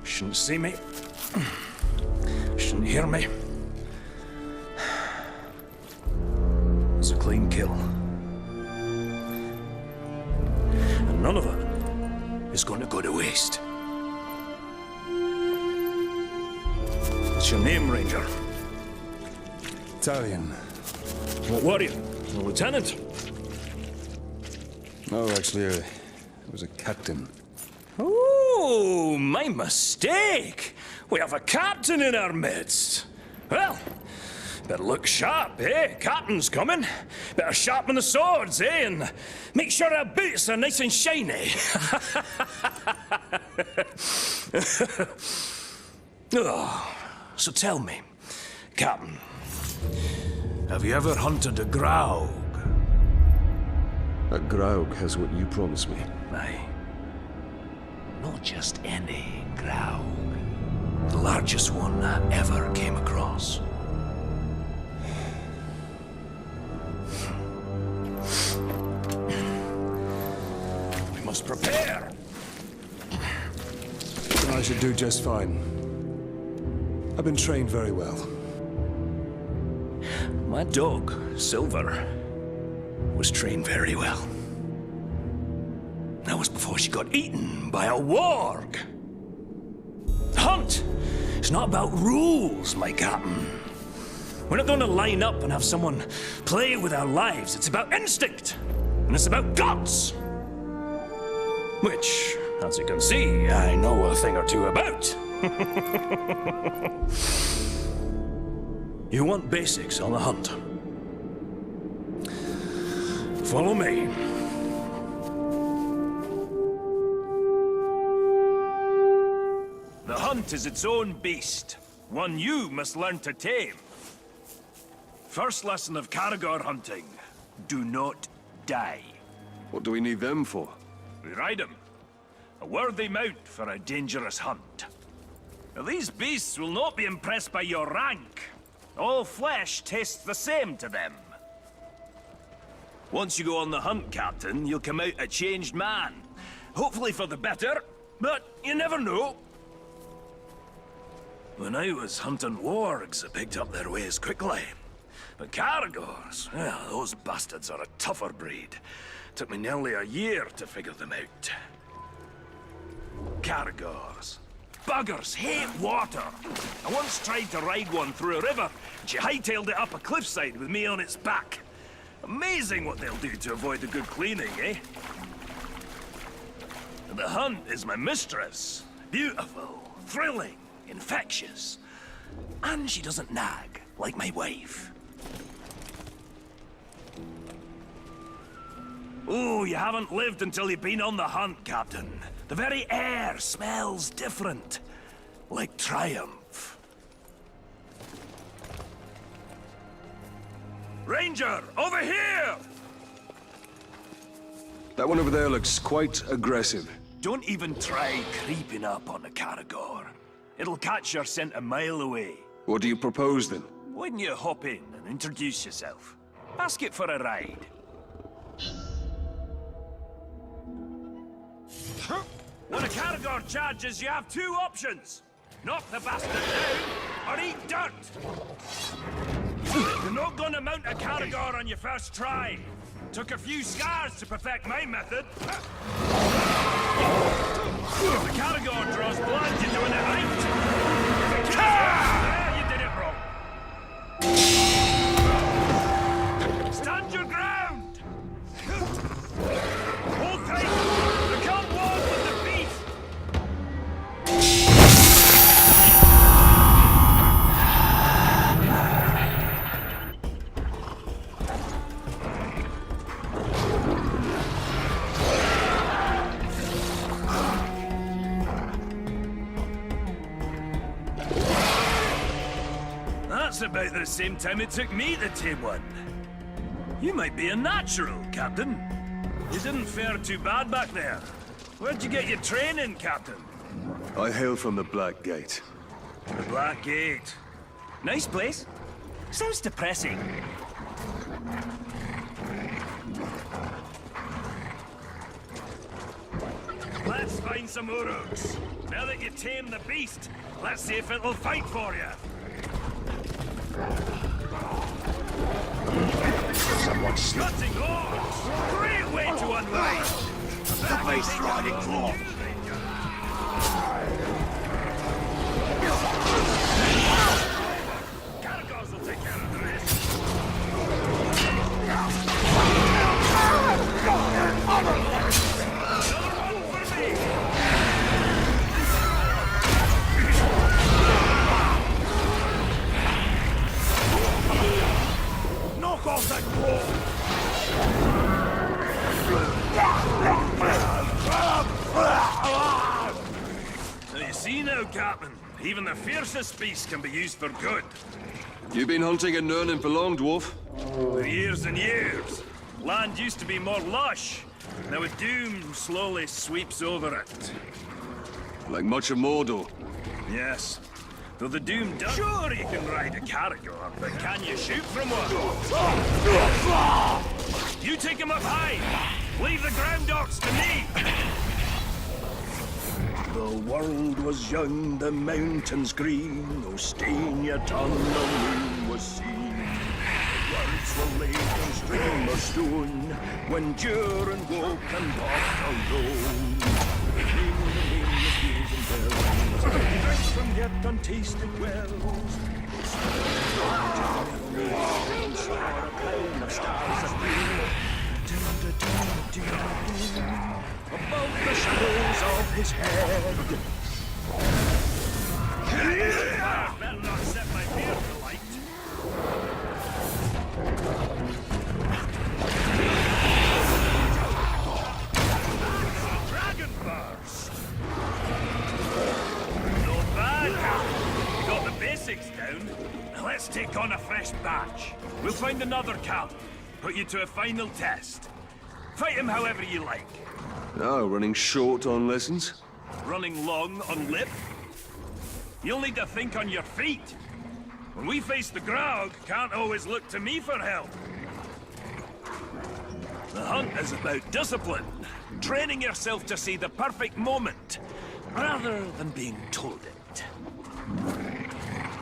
Shouldn't see me. Shouldn't hear me. It was a clean kill. And none of it is going to go to waste. What's your name, Ranger? Italian. What were you? A lieutenant? No, actually, I was a captain. Oh, my mistake. We have a captain in our midst. Well, better look sharp, eh? Captain's coming. Better sharpen the swords, eh? And make sure our boots are nice and shiny. Oh, so tell me, Captain, have you ever hunted a grouse? A Graug has what you promised me. Aye. Not just any grouse. The largest one I ever came across. We must prepare. I should do just fine. I've been trained very well. My dog, Silver, was trained very well. That was before she got eaten by a warg. Hunt! It's not about rules, my captain. We're not going to line up and have someone play with our lives. It's about instinct. And it's about guts. Which, as you can see, I know a thing or two about. You want basics on the hunt? Follow me. The hunt is its own beast, one you must learn to tame. First lesson of Caragor hunting, do not die. What do we need them for? We ride them. A worthy mount for a dangerous hunt. Now, these beasts will not be impressed by your rank. All flesh tastes the same to them. Once you go on the hunt, Captain, you'll come out a changed man. Hopefully for the better, but you never know. When I was hunting wargs, I picked up their ways quickly. But Caragors, well, those bastards are a tougher breed. Took me nearly a year to figure them out. Caragors. Buggers hate water. I once tried to ride one through a river, and she hightailed it up a cliffside with me on its back. Amazing what they'll do to avoid a good cleaning, eh? The hunt is my mistress. Beautiful, thrilling, infectious. And she doesn't nag, like my wife. Oh, you haven't lived until you've been on the hunt, Captain. The very air smells different. Like triumph. Ranger, over here! That one over there looks quite aggressive. Don't even try creeping up on a Caragor. It'll catch your scent a mile away. What do you propose, then? Why don't you hop in and introduce yourself? Ask it for a ride. When a Caragor charges, you have two options. Knock the bastard down, or eat dirt. You're not gonna mount a Caragor on your first try. Took a few scars to perfect my method. If the Caragor draws blood, you're doing it right. If it kills you, you did it wrong. Stand your ground! Hold tight! Become one with the beast! That's about the same time it took me to tame one. You might be a natural, Captain. You didn't fare too bad back there. Where'd you get your training, Captain? I hail from the Black Gate. The Black Gate. Nice place. Sounds depressing. Let's find some uruks. Now that you tame the beast, let's see if it'll fight for you. Someone's Cutting horns! Great way to unwind! the beast riding claw. Caragors will take care of the rest. Knock off that claw. So you see now, Captain, even the fiercest beast can be used for good. You been hunting in Nurnin for long, dwarf? For years and years. Land used to be more lush. Now a doom slowly sweeps over it. Like much of Mordor. Yes. Though the doom does... Sure you can ride a Caragor, but can you shoot from one? You take him up high. Leave the ground orcs to me. The world was young, the mountains green, no stain yet on the moon was seen. The words were laid on stream or stone, when Durin woke and walked alone. The name of hills and bells, drank from yet untasted wells. And saw a cloud of stars of green. Above the shadows of his head. Better not set my beard alight. Dragon burst. Not bad. We got the basics down. Now let's take on a fresh batch. We'll find another camp. Put you to a final test. Fight him however you like. Oh, running short on lessons? Running long on lip. You'll need to think on your feet. When we face the Graug, can't always look to me for help. The hunt is about discipline. Training yourself to see the perfect moment, rather than being told it.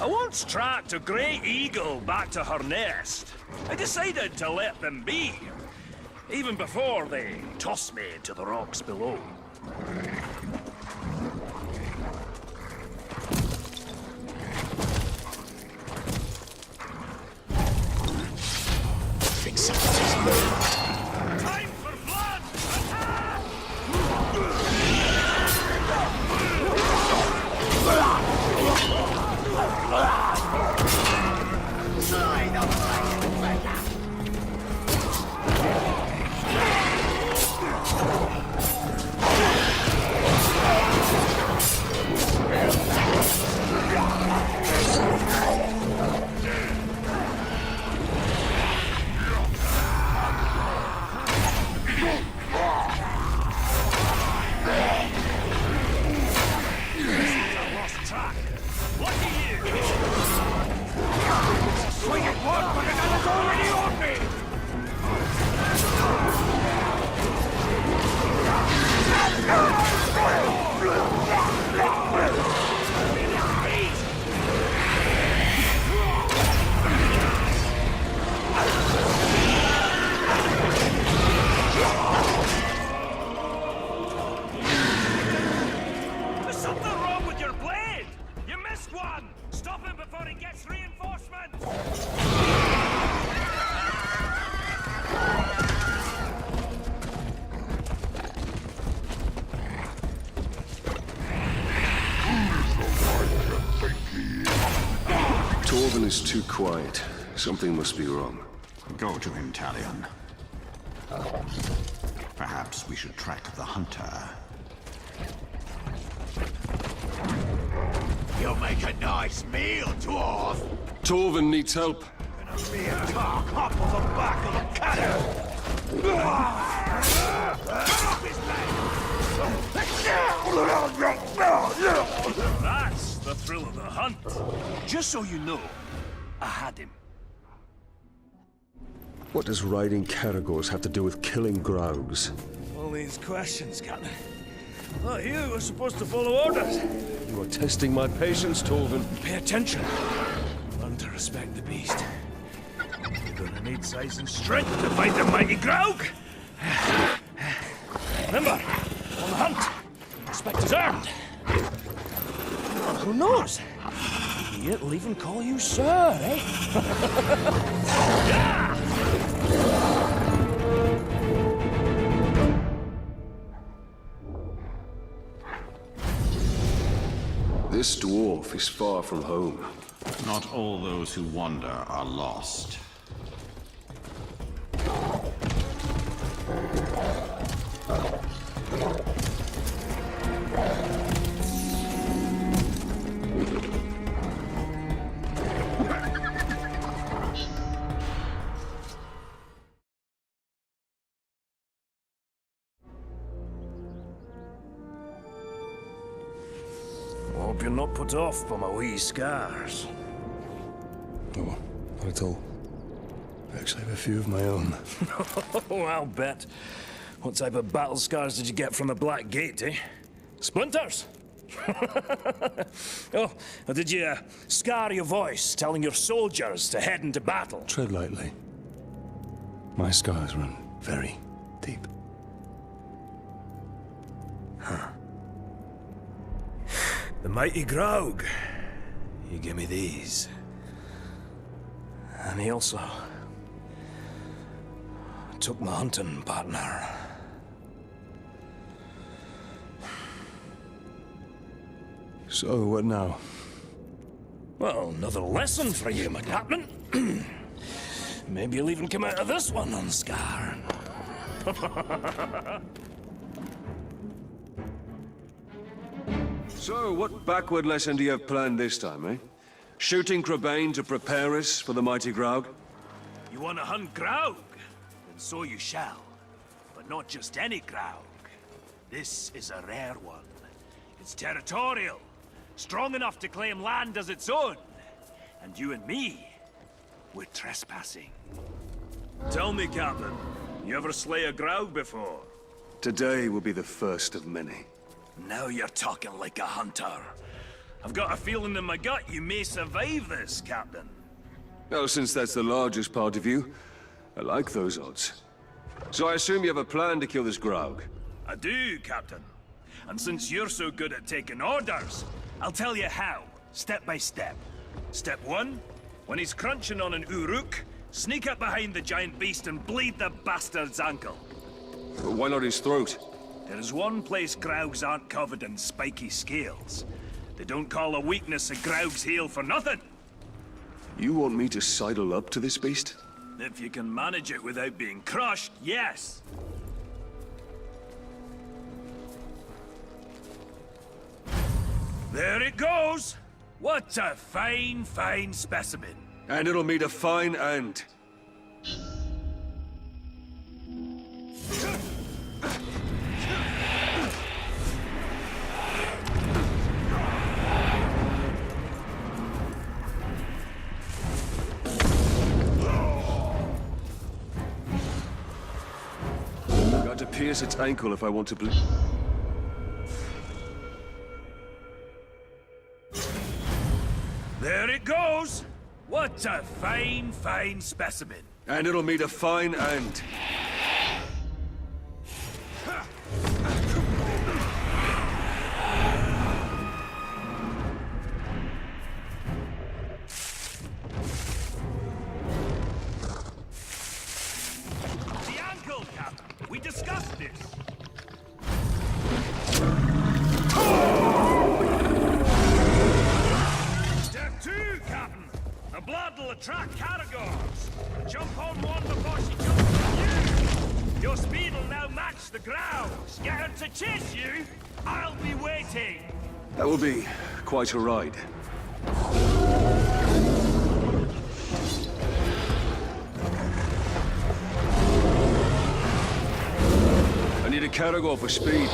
I once tracked a grey eagle back to her nest. I decided to let them be, even before they tossed me to the rocks below. Think something's moved. Time for blood! Attack! Slide up like a feather. I lost track. Lucky you! Swing it one, but another's already on me! There's something wrong with your blade! You missed one! Stop him before he gets reinforcements! Torvin is too quiet. Something must be wrong. Go to him, Talion. Perhaps we should track the hunter. You'll make a nice meal, dwarf. Torvin needs help. Gonna be a talk up on the back of the cannon. Cut off his leg. That's the thrill of the hunt. Just so you know, I had him. What does riding caragors have to do with killing Graugs? All these questions, Captain. Well, you were supposed to follow orders. You are testing my patience, Torvin. Pay attention. Learn to respect the beast. You're gonna need size and strength to fight the mighty Graug. Remember, on the hunt, respect is earned. And who knows? He'll even call you sir, eh? Yeah! This dwarf is far from home. Not all those who wander are lost. Hope you're not put off by my wee scars. Oh, not at all. I actually have a few of my own. Oh, I'll bet. What type of battle scars did you get from the Black Gate, eh? Splinters? Oh, or did you scar your voice telling your soldiers to head into battle? Tread lightly. My scars run very deep. The mighty Graug. He gave me these. And he also took my hunting partner. So, what now? Well, another lesson for you, my captain. Maybe you'll even come out of this one unscarred. So, what backward lesson do you have planned this time, eh? Shooting Crabane to prepare us for the mighty Graug? You want to hunt Graug? Then so you shall. But not just any Graug. This is a rare one. It's territorial. Strong enough to claim land as its own. And you and me, we're trespassing. Tell me, Captain, you ever slay a Graug before? Today will be the first of many. Now you're talking like a hunter. I've got a feeling in my gut you may survive this, Captain. Well, since that's the largest part of you, I like those odds. So I assume you have a plan to kill this Graug? I do, Captain. And since you're so good at taking orders, I'll tell you how, step by step. Step 1, when he's crunching on an Uruk, sneak up behind the giant beast and bleed the bastard's ankle. But why not his throat? There is one place Graugs aren't covered in spiky scales. They don't call a weakness a Graug's heel for nothing. You want me to sidle up to this beast? If you can manage it without being crushed, yes. There it goes! What a fine, fine specimen. And it'll meet a fine end. Got to pierce its ankle if I want to bleed. There it goes! What a fine, fine specimen. And it'll meet a fine end. The ankle, Captain. We discussed this. Step 2, Captain. The blood will attract caragors. Jump on one before she jumps on you. Your speed will now match the Grau's. Get her to chase you. I'll be waiting. That will be quite a ride. I need a caragor for speed.